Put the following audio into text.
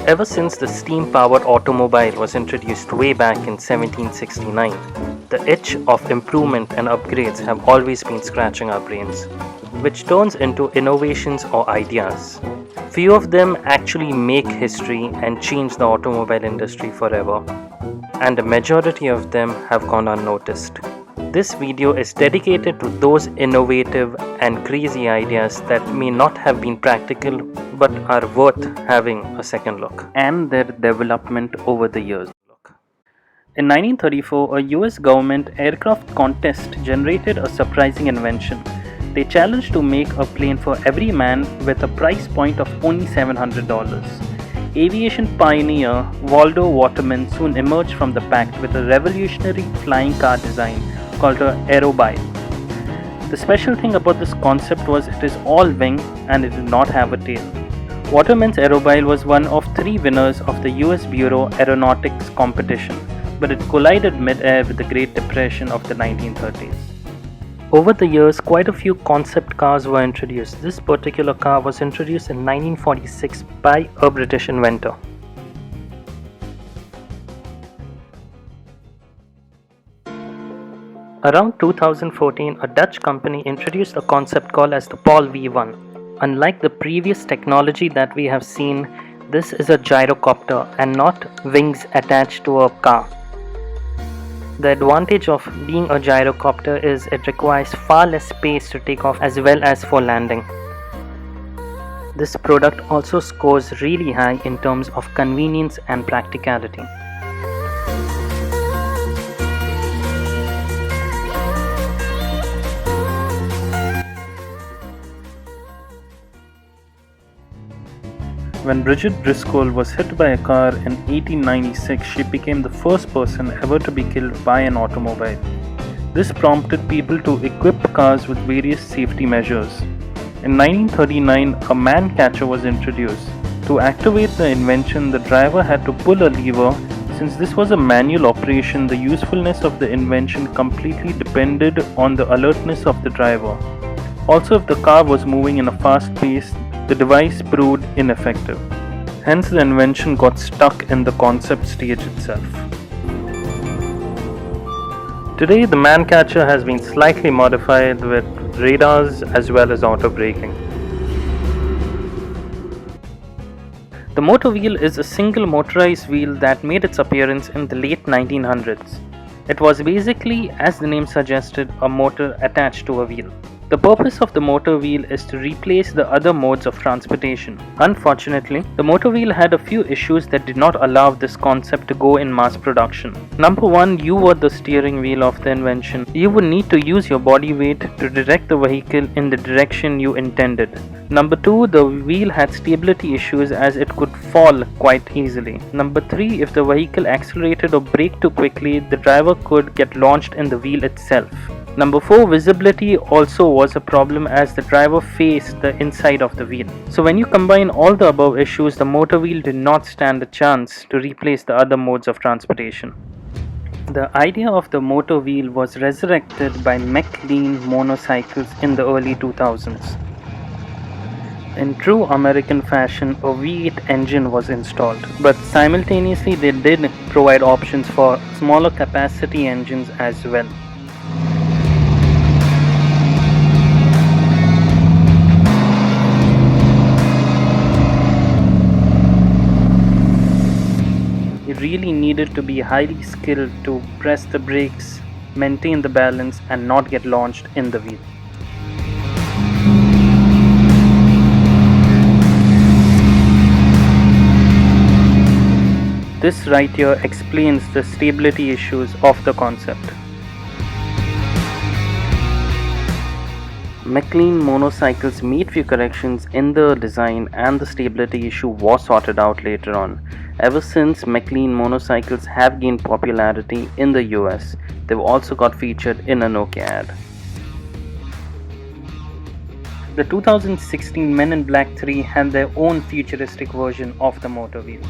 Ever since the steam-powered automobile was introduced way back in 1769, the itch of improvement and upgrades have always been scratching our brains, which turns into innovations or ideas. Few of them actually make history and change the automobile industry forever, and the majority of them have gone unnoticed. This video is dedicated to those innovative and crazy ideas that may not have been practical but are worth having a second look, and their development over the years. In 1934, a US government aircraft contest generated a surprising invention. They challenged to make a plane for every man with a price point of only $700. Aviation pioneer Waldo Waterman soon emerged from the pack with a revolutionary flying car design called an aeromobile. The special thing about this concept was it is all wing and it did not have a tail. Waterman's aeromobile was one of 3 winners of the US Bureau Aeronautics competition, but it collided mid-air with the Great Depression of the 1930s. Over the years, quite a few concept cars were introduced. This particular car was introduced in 1946 by a British inventor. Around 2014, a Dutch company introduced a concept called as the Paul V1. Unlike the previous technology that we have seen, this is a gyrocopter and not wings attached to a car. The advantage of being a gyrocopter is it requires far less space to take off as well as for landing. This product also scores really high in terms of convenience and practicality. When Bridget Driscoll was hit by a car in 1896, she became the first person ever to be killed by an automobile. This prompted people to equip cars with various safety measures. In 1939, a man catcher was introduced. To activate the invention, the driver had to pull a lever. Since this was a manual operation, the usefulness of the invention completely depended on the alertness of the driver. Also, if the car was moving in a fast pace, the device proved ineffective. Hence, the invention got stuck in the concept stage itself. Today, the man catcher has been slightly modified with radars as well as auto braking. The motor wheel is a single motorized wheel that made its appearance in the late 1900s. It was basically, as the name suggested, a motor attached to a wheel. The purpose of the motor wheel is to replace the other modes of transportation. Unfortunately, the motor wheel had a few issues that did not allow this concept to go in mass production. Number 1, you were the steering wheel of the invention. You would need to use your body weight to direct the vehicle in the direction you intended. Number 2, the wheel had stability issues as it could fall quite easily. Number 3, if the vehicle accelerated or braked too quickly, the driver could get launched in the wheel itself. Number 4, visibility also was a problem as the driver faced the inside of the wheel. So when you combine all the above issues, the motor wheel did not stand a chance to replace the other modes of transportation. The idea of the motor wheel was resurrected by mclean monocycles in the early 2000s. In true American fashion, a V8 engine was installed, but simultaneously they did provide options for smaller capacity engines as well. You really needed to be highly skilled to press the brakes, maintain the balance, and not get launched in the wheel. This right here explains the stability issues of the concept. mclean monocycles made few corrections in the design and the stability issue was sorted out later on. Ever since, mclean monocycles have gained popularity in the US. They've also got featured in a Nokia ad. The 2016 Men in Black 3 had their own futuristic version of the motor wheel.